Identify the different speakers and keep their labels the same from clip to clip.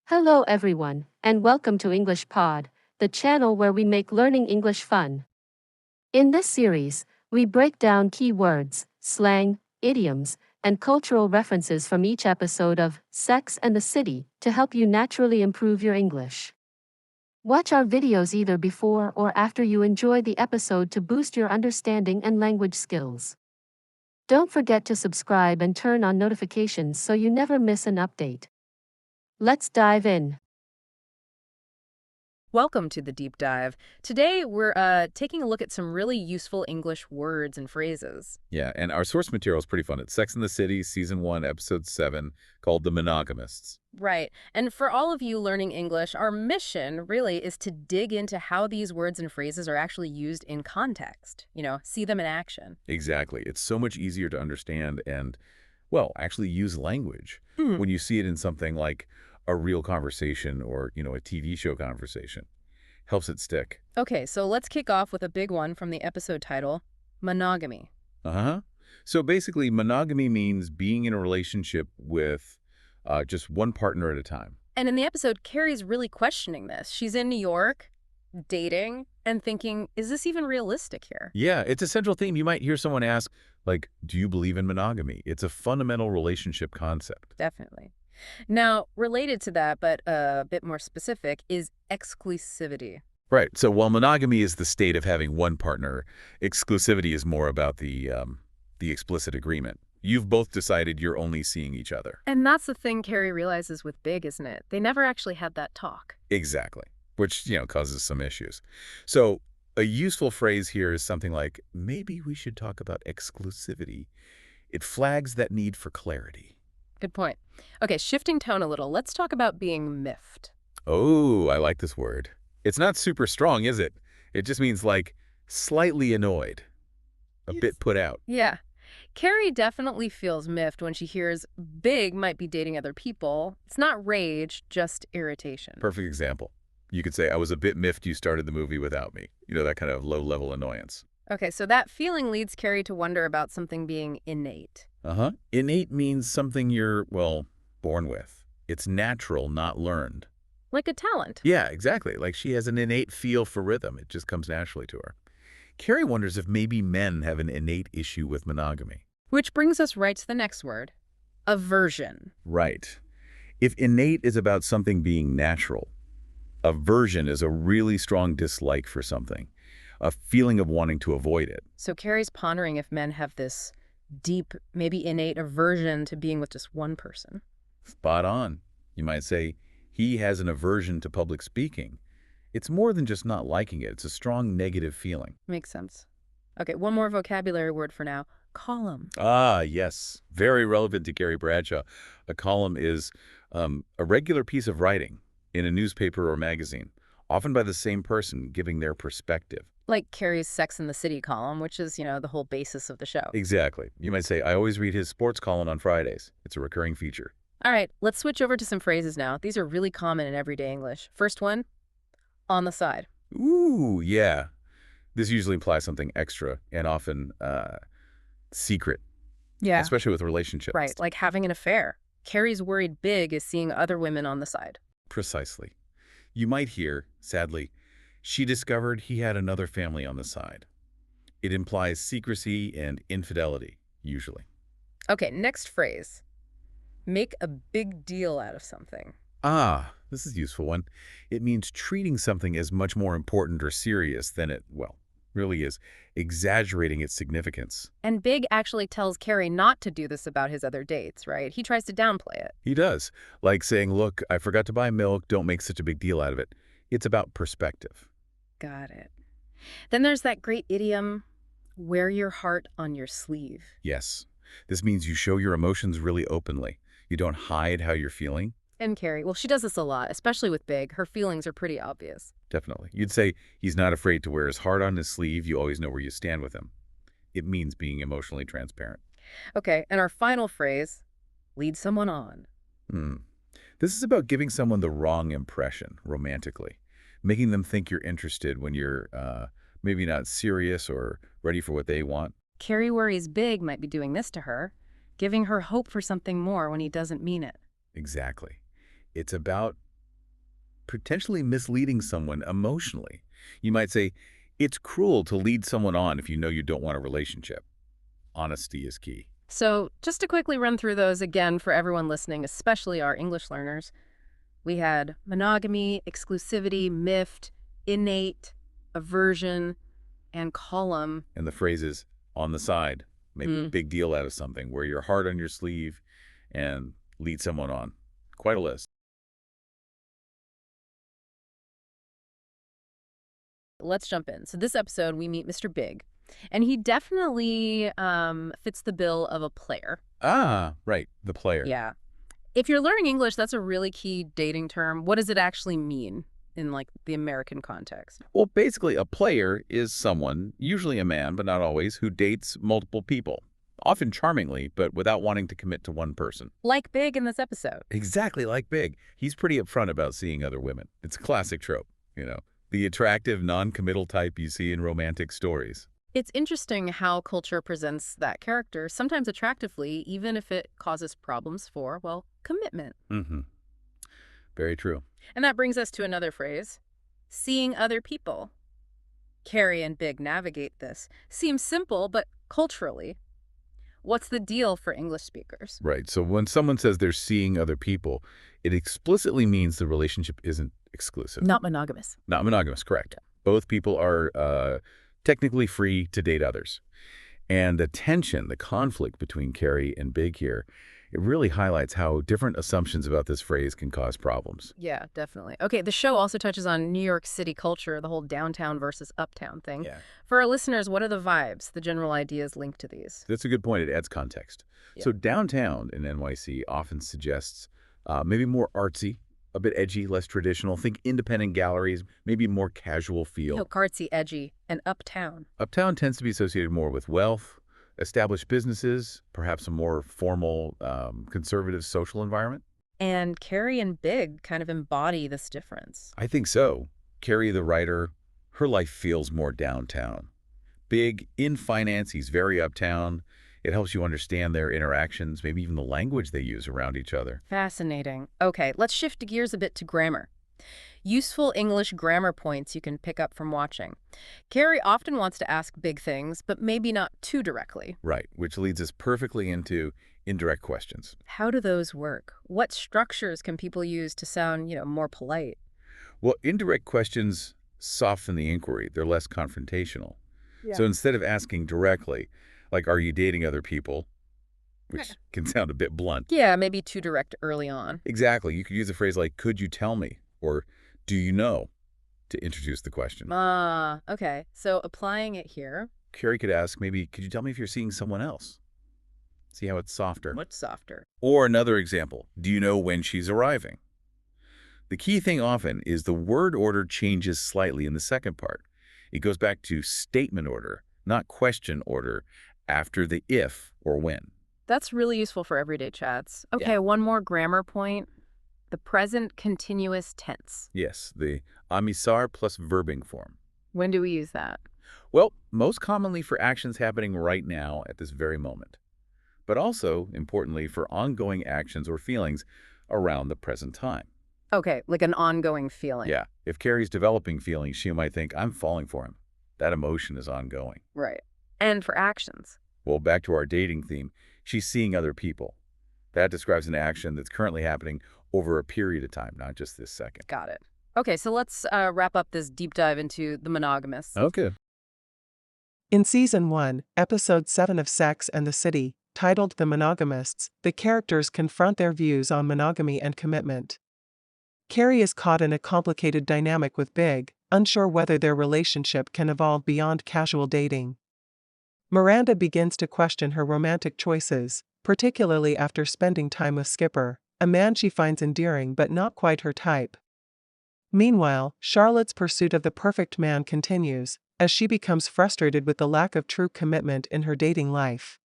Speaker 1: Hello, everyone, and welcome to English Pod, the channel where we make learning English fun. In this series, we break down key words, slang, idioms, and cultural references from each episode of Sex and the City to help you naturally improve your English. Watch our videos either before or after you enjoy the episode to boost your understanding and language skills. Don't forget to subscribe and turn on notifications so you never miss an update. Let's dive in.
Speaker 2: Welcome to the deep dive. Today, we're taking a look at some really useful English words and phrases.
Speaker 3: Yeah, and our source material is pretty fun. It's Sex and the City, Season 1, Episode 7, called The Monogamists.
Speaker 2: Right. And for all of you learning English, our mission really is to dig into how these words and phrases are actually used in context. See them in action.
Speaker 3: Exactly. It's so much easier to understand and, well, actually use language when you see it in something like a real conversation or, a TV show conversation. Helps it stick.
Speaker 2: Okay, so let's kick off with a big one from the episode title, monogamy.
Speaker 3: Uh-huh. So basically, monogamy means being in a relationship with just one partner at a time.
Speaker 2: And in the episode, Carrie's really questioning this. She's in New York, dating, and thinking, is this even realistic here?
Speaker 3: Yeah, it's a central theme. You might hear someone ask, like, do you believe in monogamy? It's a fundamental relationship concept.
Speaker 2: Definitely. Now, related to that, but a bit more specific, is exclusivity.
Speaker 3: Right. So while monogamy is the state of having one partner, exclusivity is more about the explicit agreement. You've both decided you're only seeing each other.
Speaker 2: And that's the thing Carrie realizes with Big, isn't it? They never actually had that talk.
Speaker 3: Exactly. Which, causes some issues. So a useful phrase here is something like, maybe we should talk about exclusivity. It flags that need for clarity.
Speaker 2: Good point. Okay, shifting tone a little, let's talk about being miffed.
Speaker 3: Oh, I like this word. It's not super strong, is it? It just means like slightly annoyed, a bit put out.
Speaker 2: Yeah. Carrie definitely feels miffed when she hears Big might be dating other people. It's not rage, just irritation.
Speaker 3: Perfect example. You could say, I was a bit miffed you started the movie without me. That kind of low-level annoyance.
Speaker 2: Okay, so that feeling leads Carrie to wonder about something being innate.
Speaker 3: Uh-huh. Innate means something you're, well, born with. It's natural, not learned.
Speaker 2: Like a talent.
Speaker 3: Yeah, exactly. Like she has an innate feel for rhythm. It just comes naturally to her. Carrie wonders if maybe men have an innate issue with monogamy.
Speaker 2: Which brings us right to the next word, aversion.
Speaker 3: Right. If innate is about something being natural, aversion is a really strong dislike for something, a feeling of wanting to avoid it.
Speaker 2: So Carrie's pondering if men have this deep, maybe innate aversion to being with just one person.
Speaker 3: Spot on. You might say, he has an aversion to public speaking. It's more than just not liking it. It's a strong negative feeling.
Speaker 2: Makes sense. Okay, one more vocabulary word for now, column.
Speaker 3: Ah, yes. Very relevant to Carrie Bradshaw. A column is a regular piece of writing in a newspaper or magazine, often by the same person giving their perspective.
Speaker 2: Like Carrie's Sex and the City column, which is, the whole basis of the show.
Speaker 3: Exactly. You might say, I always read his sports column on Fridays. It's a recurring feature.
Speaker 2: All right, let's switch over to some phrases now. These are really common in everyday English. First one, on the side.
Speaker 3: Ooh, yeah. This usually implies something extra and often secret,
Speaker 2: Yeah.
Speaker 3: especially with relationships.
Speaker 2: Right, like having an affair. Carrie's worried Big is seeing other women on the side.
Speaker 3: Precisely. You might hear, sadly, she discovered he had another family on the side. It implies secrecy and infidelity, usually.
Speaker 2: Okay, next phrase. Make a big deal out of something.
Speaker 3: Ah, this is a useful one. It means treating something as much more important or serious than it, well, really is, exaggerating its significance.
Speaker 2: And Big actually tells Carrie not to do this about his other dates, right? He tries to downplay it.
Speaker 3: He does. Like saying, look, I forgot to buy milk, don't make such a big deal out of it. It's about perspective.
Speaker 2: Got it. Then there's that great idiom, wear your heart on your sleeve.
Speaker 3: Yes. This means you show your emotions really openly. You don't hide how you're feeling.
Speaker 2: And Carrie, well, she does this a lot, especially with Big. Her feelings are pretty obvious.
Speaker 3: Definitely. You'd say he's not afraid to wear his heart on his sleeve. You always know where you stand with him. It means being emotionally transparent.
Speaker 2: Okay, and our final phrase, lead someone on.
Speaker 3: This is about giving someone the wrong impression romantically, making them think you're interested when you're maybe not serious or ready for what they want.
Speaker 2: Carrie worries Big might be doing this to her, giving her hope for something more when he doesn't mean it.
Speaker 3: Exactly. It's about potentially misleading someone emotionally. You might say, it's cruel to lead someone on if you know you don't want a relationship. Honesty is key.
Speaker 2: So just to quickly run through those again for everyone listening, especially our English learners, we had monogamy, exclusivity, miffed, innate, aversion, and column.
Speaker 3: And the phrases on the side, make a big deal out of something, wear your heart on your sleeve, and lead someone on. Quite a list.
Speaker 2: Let's jump in. So this episode, we meet Mr. Big, and he definitely fits the bill of a player.
Speaker 3: Ah, right, the player.
Speaker 2: Yeah. If you're learning English, that's a really key dating term. What does it actually mean in, like, the American context?
Speaker 3: Well, basically, a player is someone, usually a man, but not always, who dates multiple people. Often charmingly, but without wanting to commit to one person.
Speaker 2: Like Big in this episode.
Speaker 3: Exactly like Big. He's pretty upfront about seeing other women. It's a classic trope, the attractive, non-committal type you see in romantic stories.
Speaker 2: It's interesting how culture presents that character, sometimes attractively, even if it causes problems for, well, commitment.
Speaker 3: Mm-hmm. Very true.
Speaker 2: And that brings us to another phrase, seeing other people. Carrie and Big navigate this. Seems simple, but culturally, what's the deal for English speakers?
Speaker 3: Right. So when someone says they're seeing other people, it explicitly means the relationship isn't exclusive.
Speaker 2: Not monogamous.
Speaker 3: Not monogamous, correct. Both people are technically free to date others. And the tension, the conflict between Carrie and Big here, it really highlights how different assumptions about this phrase can cause problems.
Speaker 2: Yeah, definitely. Okay, the show also touches on New York City culture, the whole downtown versus uptown thing.
Speaker 3: Yeah.
Speaker 2: For our listeners, what are the vibes, the general ideas linked to these?
Speaker 3: That's a good point. It adds context.
Speaker 2: Yeah.
Speaker 3: So downtown in NYC often suggests maybe more artsy, a bit edgy, less traditional. Think independent galleries, maybe more casual feel.
Speaker 2: Artsy, edgy, and uptown.
Speaker 3: Uptown tends to be associated more with wealth, established businesses, perhaps a more formal, conservative social environment.
Speaker 2: And Carrie and Big kind of embody this difference.
Speaker 3: I think so. Carrie, the writer, her life feels more downtown. Big, in finance, he's very uptown. It helps you understand their interactions, maybe even the language they use around each other.
Speaker 2: Fascinating. Okay, let's shift gears a bit to grammar. Useful English grammar points you can pick up from watching. Carrie often wants to ask big things, but maybe not too directly.
Speaker 3: Right, which leads us perfectly into indirect questions.
Speaker 2: How do those work? What structures can people use to sound, more polite?
Speaker 3: Well, indirect questions soften the inquiry. They're less confrontational. So instead of asking directly, like, are you dating other people, which can sound a bit blunt.
Speaker 2: Yeah, maybe too direct early on.
Speaker 3: Exactly. You could use a phrase like, could you tell me? Or do you know? To introduce the question.
Speaker 2: Okay. So applying it here.
Speaker 3: Carrie could ask, maybe, could you tell me if you're seeing someone else? See how it's softer.
Speaker 2: Much softer.
Speaker 3: Or another example, do you know when she's arriving? The key thing often is the word order changes slightly in the second part. It goes back to statement order, not question order, after the if or when.
Speaker 2: That's really useful for everyday chats. Okay,
Speaker 3: Yeah.
Speaker 2: One more grammar point. The present continuous tense.
Speaker 3: Yes, the amisar plus verbing form.
Speaker 2: When do we use that?
Speaker 3: Well, most commonly for actions happening right now at this very moment, but also, importantly, for ongoing actions or feelings around the present time.
Speaker 2: Okay, like an ongoing feeling.
Speaker 3: Yeah, if Carrie's developing feelings, she might think, I'm falling for him. That emotion is ongoing.
Speaker 2: Right. And for actions.
Speaker 3: Well, back to our dating theme, she's seeing other people. That describes an action that's currently happening over a period of time, not just this second.
Speaker 2: Got it. Okay, so let's wrap up this deep dive into the monogamous.
Speaker 3: Okay.
Speaker 4: In Season 1, Episode 7 of Sex and the City, titled The Monogamists, the characters confront their views on monogamy and commitment. Carrie is caught in a complicated dynamic with Big, unsure whether their relationship can evolve beyond casual dating. Miranda begins to question her romantic choices, particularly after spending time with Skipper, a man she finds endearing but not quite her type. Meanwhile, Charlotte's pursuit of the perfect man continues, as she becomes frustrated with the lack of true commitment in her dating life.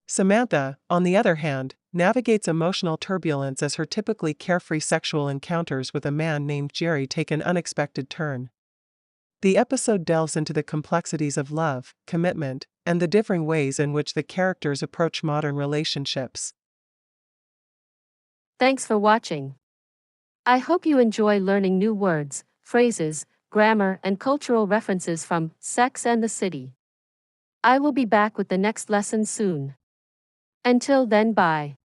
Speaker 4: Samantha, on the other hand, navigates emotional turbulence as her typically carefree sexual encounters with a man named Jerry take an unexpected turn. The episode delves into the complexities of love, commitment, and the differing ways in which the characters approach modern relationships.
Speaker 1: Thanks for watching. I hope you enjoy learning new words, phrases, grammar, and cultural references from Sex and the City. I will be back with the next lesson soon. Until then, bye.